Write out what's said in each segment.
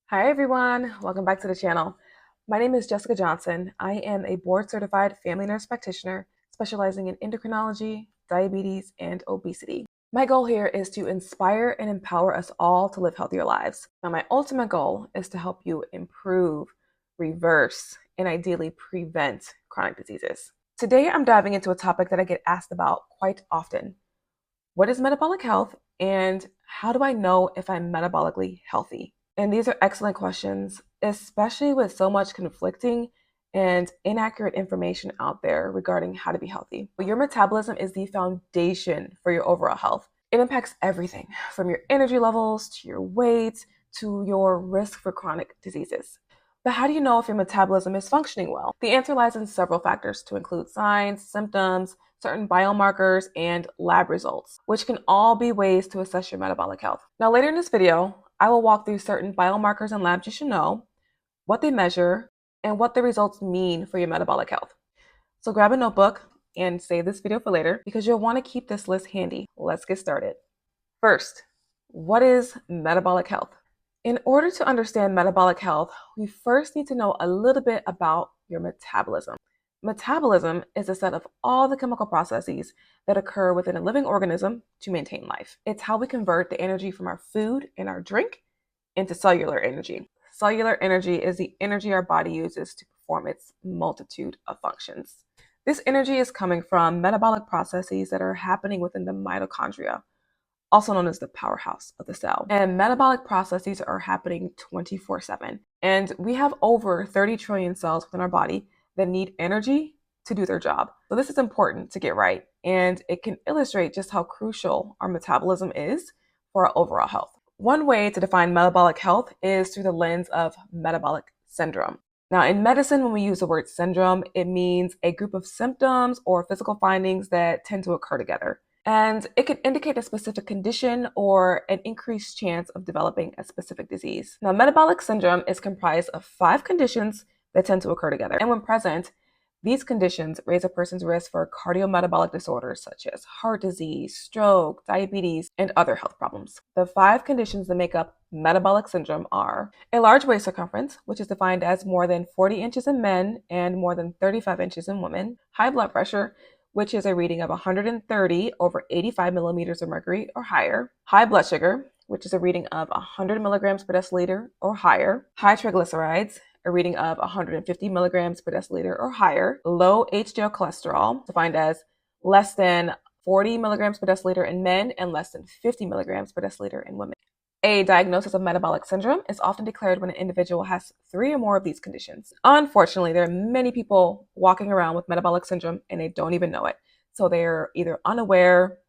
Hi everyone, welcome back to the channel. My name is Jessica Johnson. I am a board-certified family nurse practitioner specializing in endocrinology, diabetes, and obesity. My goal here is to inspire and empower us all to live healthier lives. Now, my ultimate goal is to help you improve, reverse, and ideally prevent chronic diseases. Today, I'm diving into a topic that I get asked about quite often. What is metabolic health, and how do I know if I'm metabolically healthy? And these are excellent questions, especially with so much conflicting and inaccurate information out there regarding how to be healthy. Your metabolism is the foundation for your overall health. It impacts everything from your energy levels to your weight to your risk for chronic diseases. But how do you know if your metabolism is functioning well? The answer lies in several factors to include signs, symptoms, certain biomarkers, and lab results, which can all be ways to assess your metabolic health. Now, later in this video, I will walk through certain biomarkers and labs you should know, what they measure, and what the results mean for your metabolic health. So grab a notebook and save this video for later because you'll want to keep this list handy. Let's get started. First, what is metabolic health? In order to understand metabolic health, we first need to know a little bit about your metabolism. Metabolism is a set of all the chemical processes that occur within a living organism to maintain life. It's how we convert the energy from our food and our drink into cellular energy. Cellular energy is the energy our body uses to perform its multitude of functions. This energy is coming from metabolic processes that are happening within the mitochondria, also known as the powerhouse of the cell. And metabolic processes are happening 24/7. And we have over 30 trillion cells within our body that need energy to do their job. So this is important to get right, and it can illustrate just how crucial our metabolism is for our overall health. One way to define metabolic health is through the lens of metabolic syndrome. Now, in medicine, when we use the word syndrome, it means a group of symptoms or physical findings that tend to occur together. And it can indicate a specific condition or an increased chance of developing a specific disease. Now, metabolic syndrome is comprised of 5 conditions that tend to occur together. And when present, these conditions raise a person's risk for cardiometabolic disorders such as heart disease, stroke, diabetes, and other health problems. The 5 conditions that make up metabolic syndrome are a large waist circumference, which is defined as more than 40 inches in men and more than 35 inches in women, high blood pressure, which is a reading of 130 over 85 millimeters of mercury or higher, high blood sugar, which is a reading of 100 milligrams per deciliter or higher, high triglycerides, a reading of 150 milligrams per deciliter or higher, low HDL cholesterol, defined as less than 40 milligrams per deciliter in men and less than 50 milligrams per deciliter in women. A diagnosis of metabolic syndrome is often declared when an individual has 3 or more of these conditions. Unfortunately, there are many people walking around with metabolic syndrome and they don't even know it. So they're either unaware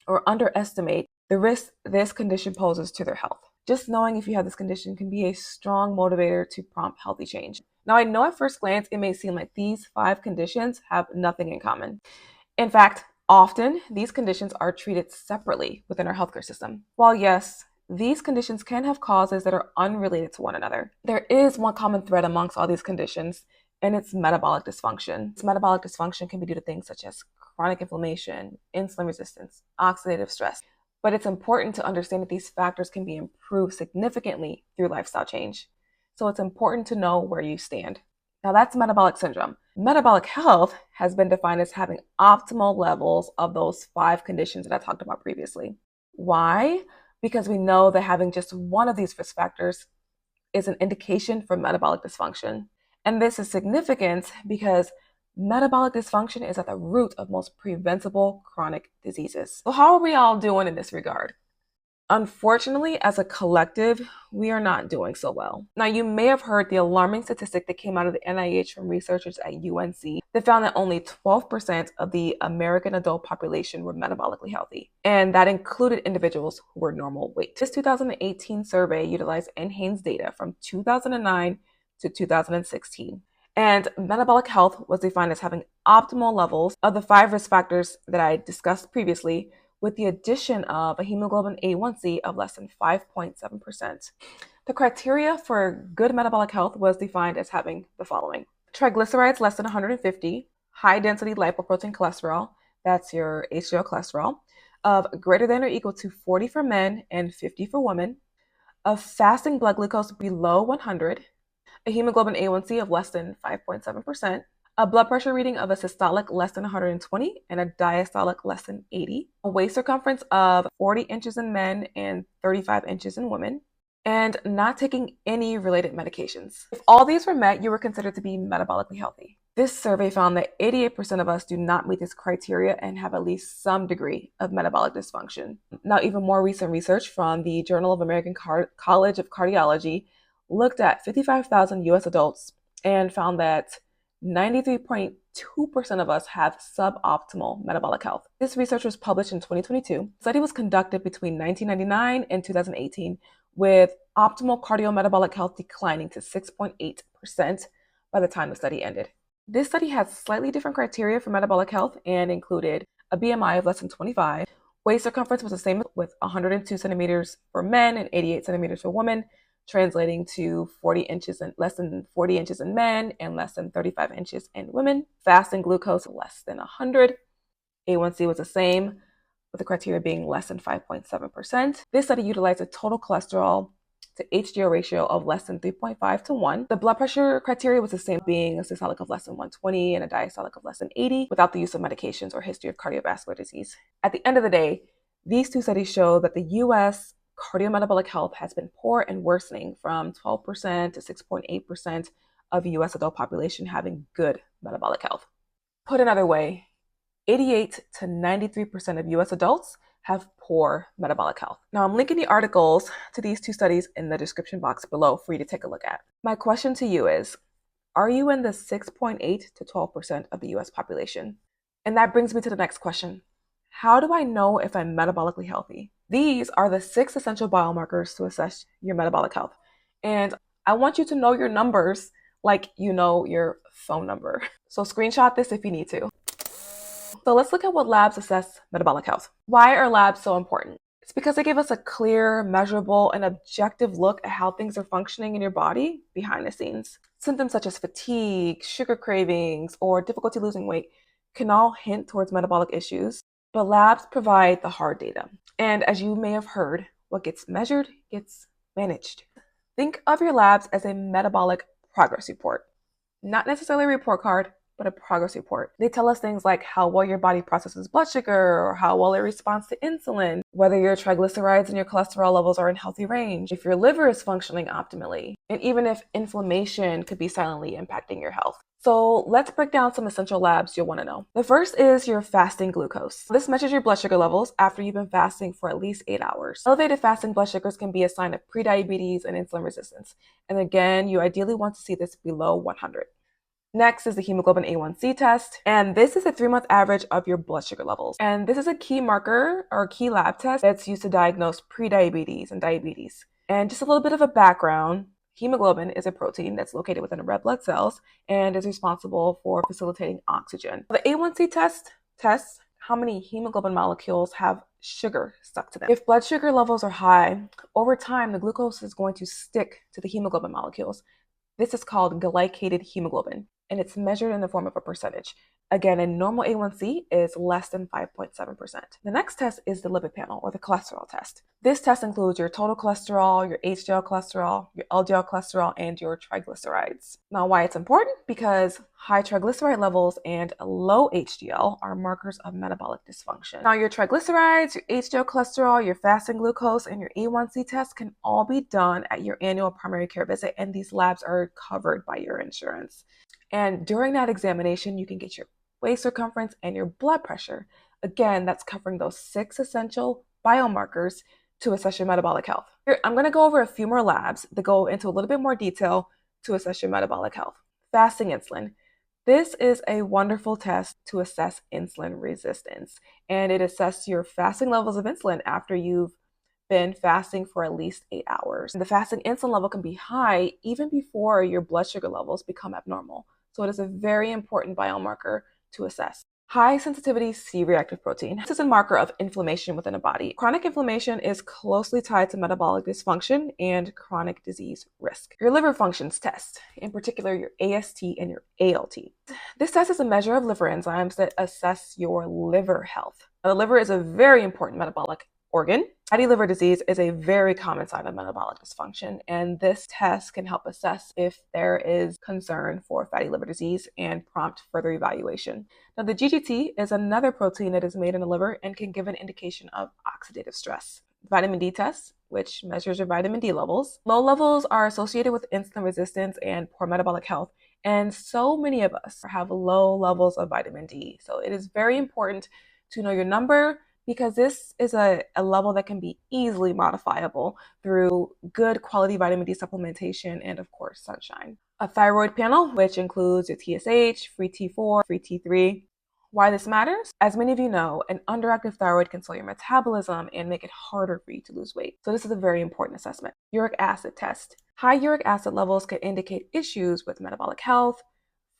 or underestimate the risk this condition poses to their health. Just knowing if you have this condition can be a strong motivator to prompt healthy change. Now, I know at first glance it may seem like these 5 conditions have nothing in common. In fact, often these conditions are treated separately within our healthcare system. While yes, these conditions can have causes that are unrelated to one another, there is one common thread amongst all these conditions, and it's metabolic dysfunction. This metabolic dysfunction can be due to things such as chronic inflammation, insulin resistance, oxidative stress. But it's important to understand that these factors can be improved significantly through lifestyle change. So it's important to know where you stand. Now that's metabolic syndrome. Metabolic health has been defined as having optimal levels of those 5 conditions that I talked about previously. Why? Because we know that having just one of these risk factors is an indication for metabolic dysfunction. And this is significant because metabolic dysfunction is at the root of most preventable chronic diseases. So how are we all doing in this regard? Unfortunately, as a collective, we are not doing so well. Now, you may have heard the alarming statistic that came out of the NIH from researchers at UNC that found that only 12% of the American adult population were metabolically healthy, and that included individuals who were normal weight. This 2018 survey utilized NHANES data from 2009 to 2016. And metabolic health was defined as having optimal levels of the 5 risk factors that I discussed previously, with the addition of a hemoglobin A1C of less than 5.7%. The criteria for good metabolic health was defined as having the following: triglycerides less than 150, high density lipoprotein cholesterol, that's your HDL cholesterol, of greater than or equal to 40 for men and 50 for women, a fasting blood glucose below 100, a hemoglobin A1C of less than 5.7%, a blood pressure reading of a systolic less than 120 and a diastolic less than 80, a waist circumference of 40 inches in men and 35 inches in women, and not taking any related medications. If all these were met, you were considered to be metabolically healthy. This survey found that 88% of us do not meet this criteria and have at least some degree of metabolic dysfunction. Now, even more recent research from the Journal of American College of Cardiology looked at 55,000 US adults and found that 93.2% of us have suboptimal metabolic health. This research was published in 2022. The study was conducted between 1999 and 2018, with optimal cardiometabolic health declining to 6.8% by the time the study ended. This study had slightly different criteria for metabolic health and included a BMI of less than 25. Waist circumference was the same with 102 centimeters for men and 88 centimeters for women, translating to 40 inches and less than 40 inches in men and less than 35 inches in women. Fasting glucose less than 100. A1C was the same, with the criteria being less than 5.7%. This study utilized a total cholesterol to HDL ratio of less than 3.5 to 1. The blood pressure criteria was the same, being a systolic of less than 120 and a diastolic of less than 80, without the use of medications or history of cardiovascular disease. At the end of the day, these two studies show that the U.S. cardiometabolic health has been poor and worsening, from 12% to 6.8% of the U.S. adult population having good metabolic health. Put another way, 88 to 93% of US adults have poor metabolic health. Now, I'm linking the articles to these two studies in the description box below for you to take a look at. My question to you is, are you in the 6.8 to 12% of the US population? And that brings me to the next question. How do I know if I'm metabolically healthy? These are the 6 essential biomarkers to assess your metabolic health. And I want you to know your numbers like you know your phone number. So screenshot this if you need to. So let's look at what labs assess metabolic health. Why are labs so important? It's because they give us a clear, measurable, and objective look at how things are functioning in your body behind the scenes. Symptoms such as fatigue, sugar cravings, or difficulty losing weight can all hint towards metabolic issues, but labs provide the hard data. And as you may have heard, what gets measured gets managed. Think of your labs as a metabolic progress report, not necessarily a report card, but a progress report. They tell us things like how well your body processes blood sugar, or how well it responds to insulin, whether your triglycerides and your cholesterol levels are in healthy range, if your liver is functioning optimally, and even if inflammation could be silently impacting your health. So let's break down some essential labs you'll want to know. The first is your fasting glucose. This measures your blood sugar levels after you've been fasting for at least 8 hours. Elevated fasting blood sugars can be a sign of prediabetes and insulin resistance. And again, you ideally want to see this below 100. Next is the hemoglobin A1C test, and this is a 3-month average of your blood sugar levels. And this is a key marker or key lab test that's used to diagnose prediabetes and diabetes. And just a little bit of a background, hemoglobin is a protein that's located within red blood cells and is responsible for facilitating oxygen. The A1C test tests how many hemoglobin molecules have sugar stuck to them. If blood sugar levels are high, over time the glucose is going to stick to the hemoglobin molecules. This is called glycated hemoglobin, and it's measured in the form of a percentage. Again, a normal A1C is less than 5.7%. The next test is the lipid panel, or the cholesterol test. This test includes your total cholesterol, your HDL cholesterol, your LDL cholesterol, and your triglycerides. Now, why it's important? Because high triglyceride levels and low HDL are markers of metabolic dysfunction. Now, your triglycerides, your HDL cholesterol, your fasting glucose, and your A1C test can all be done at your annual primary care visit, and these labs are covered by your insurance. And during that examination, you can get your waist circumference and your blood pressure. Again, that's covering those 6 essential biomarkers to assess your metabolic health. Here, I'm going to go over a few more labs that go into a little bit more detail to assess your metabolic health. Fasting insulin. This is a wonderful test to assess insulin resistance, and it assesses your fasting levels of insulin after you've been fasting for at least 8 hours. The fasting insulin level can be high even before your blood sugar levels become abnormal. So it is a very important biomarker to assess. High sensitivity C-reactive protein. This is a marker of inflammation within a body. Chronic inflammation is closely tied to metabolic dysfunction and chronic disease risk. Your liver functions test, in particular your AST and your ALT. This test is a measure of liver enzymes that assess your liver health. Now, the liver is a very important metabolic organ. Fatty liver disease is a very common sign of metabolic dysfunction, and this test can help assess if there is concern for fatty liver disease and prompt further evaluation. Now, the GGT is another protein that is made in the liver and can give an indication of oxidative stress. Vitamin D test, which measures your vitamin D levels. Low levels are associated with insulin resistance and poor metabolic health, and so many of us have low levels of vitamin D. So it is very important to know your number, because this is a level that can be easily modifiable through good quality vitamin D supplementation and, of course, sunshine. A thyroid panel, which includes your TSH, free T4, free T3. Why this matters? As many of you know, an underactive thyroid can slow your metabolism and make it harder for you to lose weight. So this is a very important assessment. Uric acid test. High uric acid levels could indicate issues with metabolic health,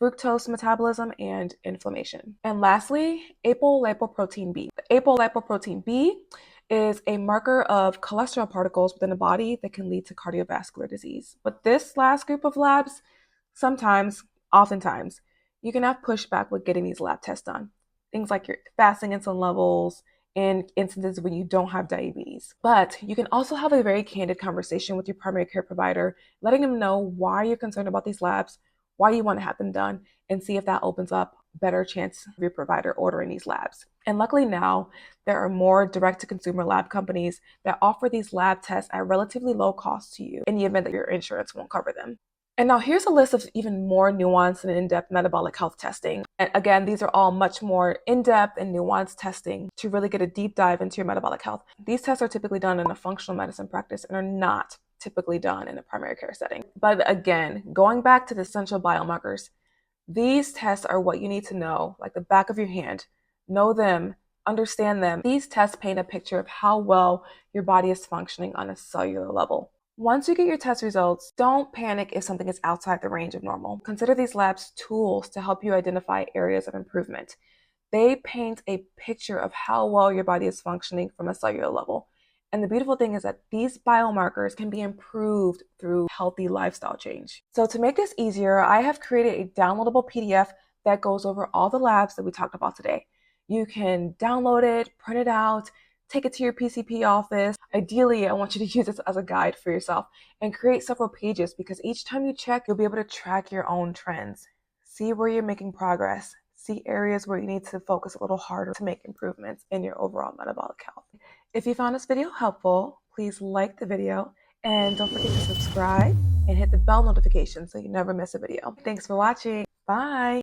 fructose metabolism, and inflammation. And lastly, apolipoprotein B. The apolipoprotein B is a marker of cholesterol particles within the body that can lead to cardiovascular disease. But this last group of labs, oftentimes, you can have pushback with getting these lab tests done. Things like your fasting insulin levels and instances when you don't have diabetes. But you can also have a very candid conversation with your primary care provider, letting them know why you're concerned about these labs, why you want to have them done, and see if that opens up a better chance of your provider ordering these labs. And luckily now, there are more direct-to-consumer lab companies that offer these lab tests at relatively low cost to you in the event that your insurance won't cover them. And now here's a list of even more nuanced and in-depth metabolic health testing. And again, these are all much more in-depth and nuanced testing to really get a deep dive into your metabolic health. These tests are typically done in a functional medicine practice and are not typically done in a primary care setting. But again, going back to the essential biomarkers, these tests are what you need to know, like the back of your hand. Know them, understand them. These tests paint a picture of how well your body is functioning on a cellular level. Once you get your test results, don't panic if something is outside the range of normal. Consider these labs tools to help you identify areas of improvement. They paint a picture of how well your body is functioning from a cellular level. And the beautiful thing is that these biomarkers can be improved through healthy lifestyle change. So to make this easier, I have created a downloadable PDF that goes over all the labs that we talked about today. You can download it, print it out, take it to your PCP office. Ideally, I want you to use this as a guide for yourself and create several pages, because each time you check, you'll be able to track your own trends, see where you're making progress, see areas where you need to focus a little harder to make improvements in your overall metabolic health. If you found this video helpful, please like the video and don't forget to subscribe and hit the bell notification so you never miss a video. Thanks for watching. Bye.